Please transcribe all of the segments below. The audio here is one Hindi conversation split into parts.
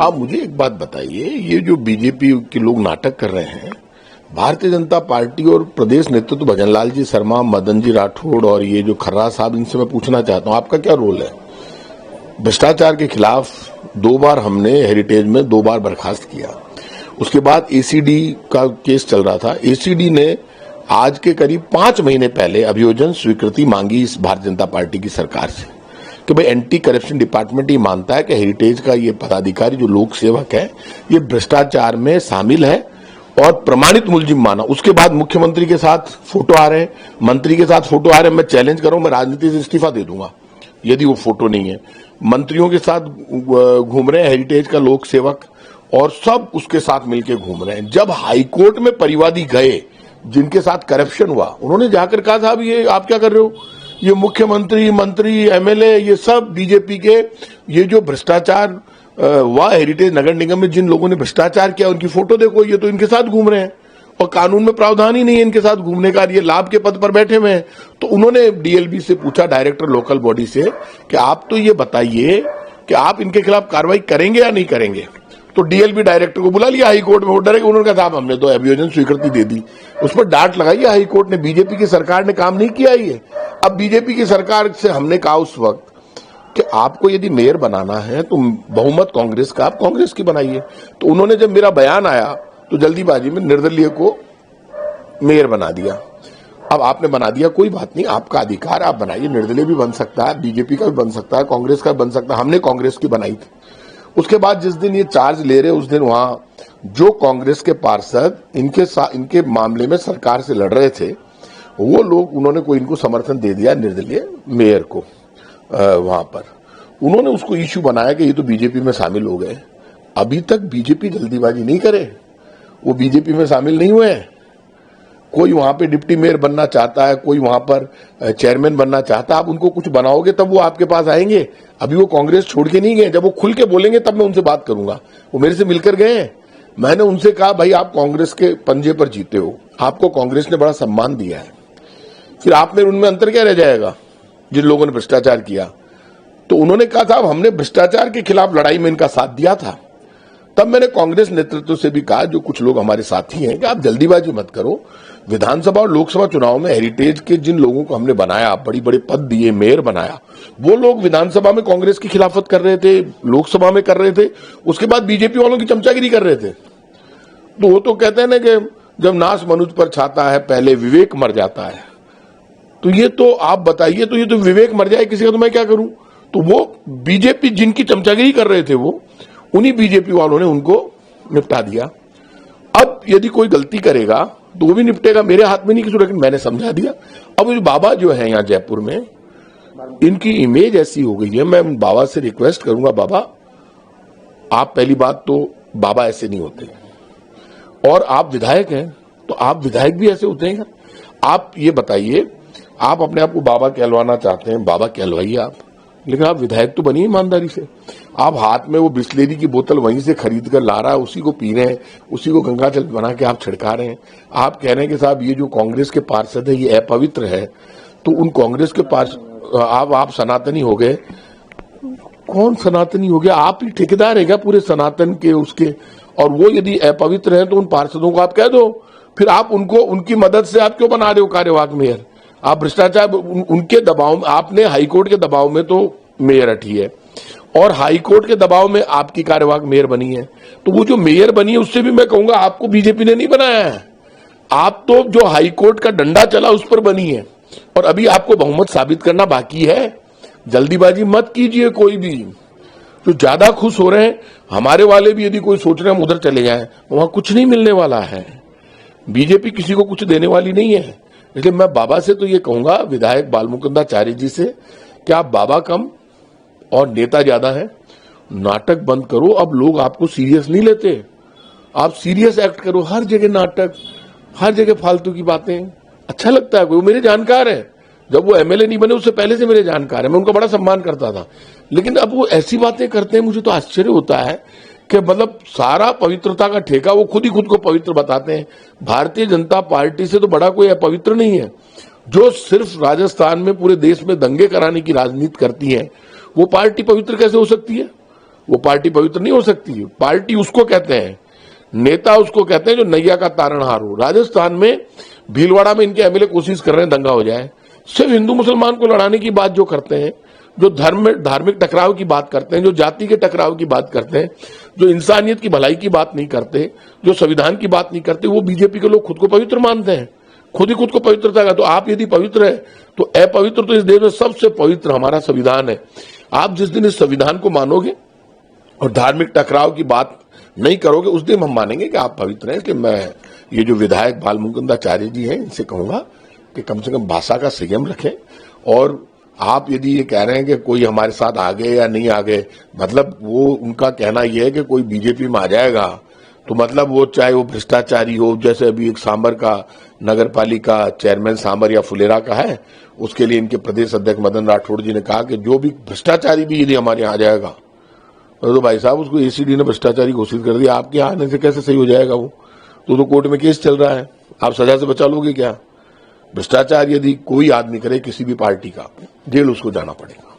आप मुझे एक बात बताइए, ये जो बीजेपी के लोग नाटक कर रहे हैं, भारतीय जनता पार्टी और प्रदेश नेतृत्व भजन लाल जी शर्मा, मदन जी राठौड़ और ये जो खर्रा साहब, इनसे मैं पूछना चाहता हूं आपका क्या रोल है? भ्रष्टाचार के खिलाफ 2 बार हमने हेरिटेज में 2 बार बर्खास्त किया। उसके बाद एसीडी का केस चल रहा था। एसीडी ने आज के करीब 5 महीने पहले अभियोजन स्वीकृति मांगी इस भारतीय जनता पार्टी की सरकार से कि भाई एंटी करप्शन डिपार्टमेंट ये मानता है कि हेरिटेज का ये पदाधिकारी जो लोक सेवक है ये भ्रष्टाचार में शामिल है और प्रमाणित मुलजिम माना। उसके बाद मुख्यमंत्री के साथ फोटो आ रहे हैं, मंत्री के साथ फोटो आ रहे हैं। मैं चैलेंज कर रहा हूं, मैं राजनीति से इस्तीफा दे दूंगा यदि वो फोटो नहीं है। मंत्रियों के साथ घूम रहे हैं हेरिटेज का लोक सेवक और सब उसके साथ मिलकर घूम रहे हैं। जब हाईकोर्ट में परिवादी गए जिनके साथ करप्शन हुआ, उन्होंने जाकर कहा साहब ये आप क्या कर रहे हो, ये मुख्यमंत्री, मंत्री, एमएलए, ये सब बीजेपी के, ये जो भ्रष्टाचार हुआ हेरिटेज नगर निगम में, जिन लोगों ने भ्रष्टाचार किया उनकी फोटो देखो, ये तो इनके साथ घूम रहे हैं और कानून में प्रावधान ही नहीं है इनके साथ घूमने का, ये लाभ के पद पर बैठे हुए हैं। तो उन्होंने डीएलबी से पूछा, डायरेक्टर लोकल बॉडी से, कि आप तो ये बताइए कि आप इनके खिलाफ कार्रवाई करेंगे या नहीं करेंगे। तो डीएलबी डायरेक्टर को बुला लिया हाईकोर्ट में, वो डरे। उन्होंने कहा साहब हमने तो अभियोजन स्वीकृति दे दी। उस पर डांट लगाई हाईकोर्ट ने, बीजेपी की सरकार ने काम नहीं किया ये। अब बीजेपी की सरकार से हमने कहा उस वक्त कि आपको यदि मेयर बनाना है तो बहुमत कांग्रेस का, आप कांग्रेस की बनाइए। तो उन्होंने जब मेरा बयान आया तो जल्दीबाजी में निर्दलीय को मेयर बना दिया। अब आपने बना दिया, कोई बात नहीं, आपका अधिकार, आप बनाइए। निर्दलीय भी बन सकता है, बीजेपी का भी बन सकता है, कांग्रेस का भी बन सकता है। हमने कांग्रेस की बनाई थी। उसके बाद जिस दिन ये चार्ज ले रहे, उस दिन वहां जो कांग्रेस के पार्षद इनके मामले में सरकार से लड़ रहे थे, वो लोग, उन्होंने कोई इनको समर्थन दे दिया निर्दलीय मेयर को। वहां पर उन्होंने उसको इश्यू बनाया कि ये तो बीजेपी में शामिल हो गए। अभी तक बीजेपी जल्दीबाजी नहीं करे, वो बीजेपी में शामिल नहीं हुए हैं। कोई वहां पे डिप्टी मेयर बनना चाहता है, कोई वहां पर चेयरमैन बनना चाहता है। आप उनको कुछ बनाओगे तब वो आपके पास आएंगे। अभी वो कांग्रेस छोड़ के नहीं गए, जब वो खुल के बोलेंगे तब मैं उनसे बात करूंगा। वो मेरे से मिलकर गए हैं। मैंने उनसे कहा भाई आप कांग्रेस के पंजे पर जीते हो, आपको कांग्रेस ने बड़ा सम्मान दिया है, फिर आप में उनमें अंतर क्या रह जाएगा जिन लोगों ने भ्रष्टाचार किया। तो उन्होंने कहा साहब हमने भ्रष्टाचार के खिलाफ लड़ाई में इनका साथ दिया था। तब मैंने कांग्रेस नेतृत्व से भी कहा, जो कुछ लोग हमारे साथी हैं, कि आप जल्दीबाजी मत करो। विधानसभा और लोकसभा चुनाव में हेरिटेज के जिन लोगों को हमने बनाया, बड़ी बड़े पद दिए, मेयर बनाया, वो लोग विधानसभा में कांग्रेस की खिलाफत कर रहे थे, लोकसभा में कर रहे थे, उसके बाद बीजेपी वालों की चमचागिरी कर रहे थे। तो वो तो कहते हैं ना कि जब नाश मनुष्य पर छाता है पहले विवेक मर जाता है। तो ये तो आप बताइए, तो ये तो विवेक मर जाए किसी का, तो मैं क्या करूं। तो वो बीजेपी जिनकी चमचागिरी कर रहे थे, वो उन्हीं बीजेपी वालों ने उनको निपटा दिया। अब यदि कोई गलती करेगा तो वो भी निपटेगा, मेरे हाथ में नहीं किसी, लेकिन मैंने समझा दिया। अब ये बाबा जो है यहाँ जयपुर में, इनकी इमेज ऐसी हो गई है। मैं बाबा से रिक्वेस्ट करूंगा, बाबा आप, पहली बात तो बाबा ऐसे नहीं होते, और आप विधायक हैं तो आप विधायक भी ऐसे होते हैं। आप ये बताइए, आप अपने आप को बाबा कहलवाना चाहते हैं, बाबा कहलवाइए आप, लेकिन आप विधायक तो बनिए ईमानदारी से। आप हाथ में वो बिस्लेरी की बोतल वहीं से खरीद कर ला रहा है, उसी को पी रहे हैं, उसी को गंगा जल बना के आप छिड़का रहे हैं। आप कह रहे हैं कि साहब ये जो कांग्रेस के पार्षद है ये अपवित्र है, तो उन कांग्रेस के पार्षद, आप सनातनी हो गए। कौन सनातनी हो गया? आप ही ठेकेदार है क्या पूरे सनातन के उसके? और वो यदि अपवित्र है तो उन पार्षदों को आप कह दो, फिर आप उनको, उनकी मदद से आप क्यों बना रहे हो कार्यवाहक मेयर? आप भ्रष्टाचार, उनके दबाव में, आपने हाईकोर्ट के दबाव में तो मेयर हटी है और हाईकोर्ट के दबाव में आपकी कार्यवाहक मेयर बनी है। तो वो जो मेयर बनी है उससे भी मैं कहूंगा आपको बीजेपी ने नहीं बनाया है, आप तो जो हाईकोर्ट का डंडा चला उस पर बनी है, और अभी आपको बहुमत साबित करना बाकी है। जल्दीबाजी मत कीजिए कोई भी। जो ज्यादा खुश हो रहे हैं, हमारे वाले भी यदि कोई सोच रहे हैं हम उधर चले जाएं, वहां कुछ नहीं मिलने वाला है। बीजेपी किसी को कुछ देने वाली नहीं है। इसलिए मैं बाबा से तो ये कहूंगा, विधायक बालमुकुंदाचार्य जी से, कि आप बाबा कम और नेता ज्यादा है, नाटक बंद करो। अब लोग आपको सीरियस नहीं लेते, आप सीरियस एक्ट करो। हर जगह नाटक, हर जगह फालतू की बातें। अच्छा लगता है? कोई मेरे जानकार है, जब वो एमएलए नहीं बने उससे पहले से मेरे जानकार है, मैं उनका बड़ा सम्मान करता था, लेकिन अब वो ऐसी बातें करते हैं, मुझे तो आश्चर्य होता है कि मतलब सारा पवित्रता का ठेका वो खुद ही खुद को पवित्र बताते हैं। भारतीय जनता पार्टी से तो बड़ा कोई अपवित्र नहीं है। जो सिर्फ राजस्थान में पूरे देश में दंगे कराने की राजनीति करती है, वो पार्टी पवित्र कैसे हो सकती है? वो पार्टी पवित्र नहीं हो सकती। पार्टी उसको कहते हैं, नेता उसको कहते हैं जो नैया का तारणहार हो। राजस्थान में भीलवाड़ा में इनके एमएलए कोशिश कर रहे हैं दंगा हो जाए। सिर्फ हिंदू मुसलमान को लड़ाने की बात जो करते हैं, जो धार्मिक टकराव की बात करते हैं, जो जाति के टकराव की बात करते हैं, जो इंसानियत की भलाई की बात नहीं करते, जो संविधान की बात नहीं करते, वो बीजेपी के लोग खुद को पवित्र मानते हैं। खुद ही खुद को पवित्रता का, तो आप यदि पवित्र है तो अपवित्र तो इस देश में सबसे पवित्र हमारा संविधान है। आप जिस दिन इस संविधान को मानोगे और धार्मिक टकराव की बात नहीं करोगे, उस दिन हम मानेंगे कि आप पवित्र हैं। इसलिए मैं ये जो विधायक बाल मुकुंदाचार्य जी हैं, इनसे कहूंगा कि कम से कम भाषा का संयम रखें। और आप यदि ये कह रहे हैं कि कोई हमारे साथ आ गए या नहीं आ गए, मतलब वो उनका कहना यह है कि कोई बीजेपी में आ जाएगा तो मतलब वो चाहे वो भ्रष्टाचारी हो, जैसे अभी एक सांबर का नगर पालिका चेयरमैन सांबर या फुलेरा का है, उसके लिए इनके प्रदेश अध्यक्ष मदन राठौड़ जी ने कहा कि जो भी भ्रष्टाचारी भी यदि हमारे यहाँ आ जाएगा तो भाई साहब उसको एसीडी ने भ्रष्टाचारी घोषित कर दिया, आपके यहाँ आने से कैसे सही हो जाएगा वो? तो कोर्ट में केस चल रहा है, आप सजा से बचा लोगे क्या? भ्रष्टाचार यदि कोई आदमी करे किसी भी पार्टी का, जेल उसको जाना पड़ेगा।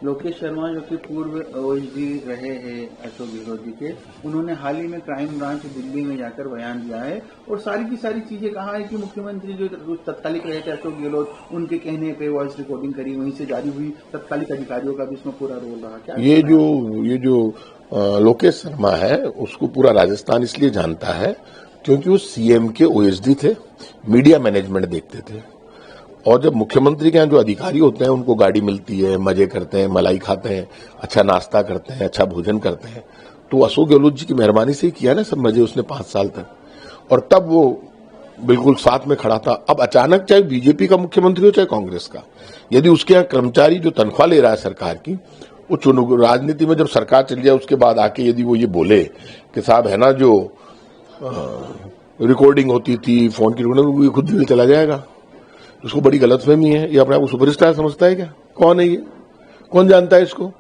लोकेश शर्मा जो कि पूर्व ओएसडी रहे हैं अशोक गहलोत जी के, उन्होंने हाल ही में क्राइम ब्रांच दिल्ली में जाकर बयान दिया है और सारी की सारी चीजें कहा है कि मुख्यमंत्री जो तत्कालिक रहे थे अशोक गहलोत, उनके कहने पे वॉइस रिकॉर्डिंग करी, वहीं से जारी हुई, तत्कालिक अधिकारियों का भी इसमें पूरा रोल रहा। क्या ये जो लोकेश शर्मा है उसको पूरा राजस्थान इसलिए जानता है क्योंकि वो सीएम के ओएसडी थे, मीडिया मैनेजमेंट देखते थे। और जब मुख्यमंत्री के यहाँ जो अधिकारी होते हैं उनको गाड़ी मिलती है, मजे करते हैं, मलाई खाते हैं, अच्छा नाश्ता करते हैं, अच्छा भोजन करते हैं, तो अशोक गहलोत जी की मेहरबानी से ही किया ना सब मजे उसने 5 साल तक। और तब वो बिल्कुल साथ में खड़ा था। अब अचानक चाहे बीजेपी का मुख्यमंत्री हो चाहे कांग्रेस का, यदि उसके यहाँ कर्मचारी जो तनख्वाह ले रहा है सरकार की, वो चुनाव राजनीति में जब सरकार चल जाए उसके बाद आके यदि वो ये बोले कि साहब है ना जो रिकॉर्डिंग होती थी फोन की रिकॉर्डिंग, वो खुद भी चला जाएगा। उसको बड़ी गलतफहमी है, ये अपने आप को सुपरस्टार समझता है क्या? कौन है ये? कौन जानता है इसको?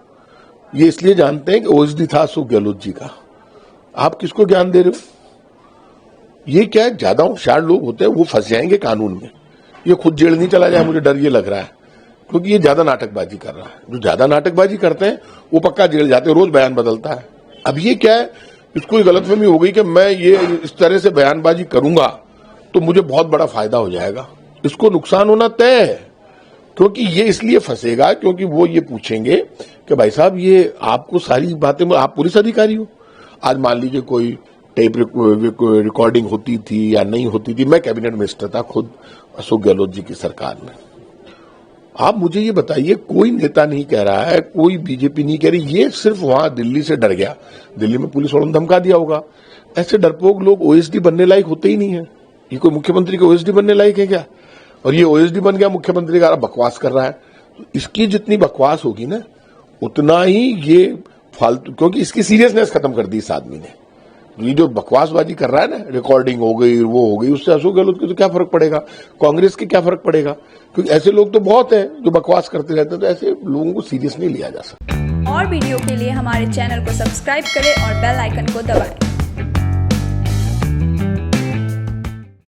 ये इसलिए जानते हैं कि ओएसडी था अशोक गहलोत जी का। आप किसको ज्ञान दे रहे हो? ये क्या है, ज्यादा होशियार लोग होते हैं वो फंस जाएंगे कानून में। ये खुद जेल नहीं चला जाए, मुझे डर ये लग रहा है, क्योंकि ये ज्यादा नाटकबाजी कर रहा है। जो ज्यादा नाटकबाजी करते हैं वो पक्का जेल जाते हैं, रोज बयान बदलता है। अब ये क्या है, इसको गलतफहमी हो गई कि मैं ये इस तरह से बयानबाजी करूंगा तो मुझे बहुत बड़ा फायदा हो जाएगा। इसको नुकसान होना तय है, क्योंकि ये इसलिए फंसेगा क्योंकि वो ये पूछेंगे कि भाई साहब ये आपको सारी बातें, आप पुलिस अधिकारी हो, आज मान लीजिए कोई टेप रिकॉर्डिंग होती थी या नहीं होती थी, मैं कैबिनेट मिनिस्टर था खुद अशोक गहलोत जी की सरकार में। आप मुझे ये बताइए, कोई नेता नहीं कह रहा है, कोई बीजेपी नहीं कह रही, ये सिर्फ वहां दिल्ली से डर गया, दिल्ली में पुलिस वालों ने धमका दिया होगा। ऐसे डरपोक लोग ओएसडी बनने लायक होते ही नहीं है। ये कोई मुख्यमंत्री के ओएसडी बनने लायक है क्या? और ये ओएसडी बन गया, मुख्यमंत्री का बकवास कर रहा है। इसकी जितनी बकवास होगी ना उतना ही ये फालतू, क्योंकि इसकी सीरियसनेस खत्म कर दी इस आदमी ने। ये जो बकवासबाजी कर रहा है ना, रिकॉर्डिंग हो गई वो हो गई, उससे अशोक गहलोत को तो क्या फर्क पड़ेगा, कांग्रेस के क्या फर्क पड़ेगा? क्योंकि ऐसे लोग तो बहुत हैं जो बकवास करते रहते हैं, तो ऐसे लोगों को सीरियस नहीं लिया जा सकता। और वीडियो के लिए हमारे चैनल को सब्सक्राइब करें और बेल आइकन को दबाएं।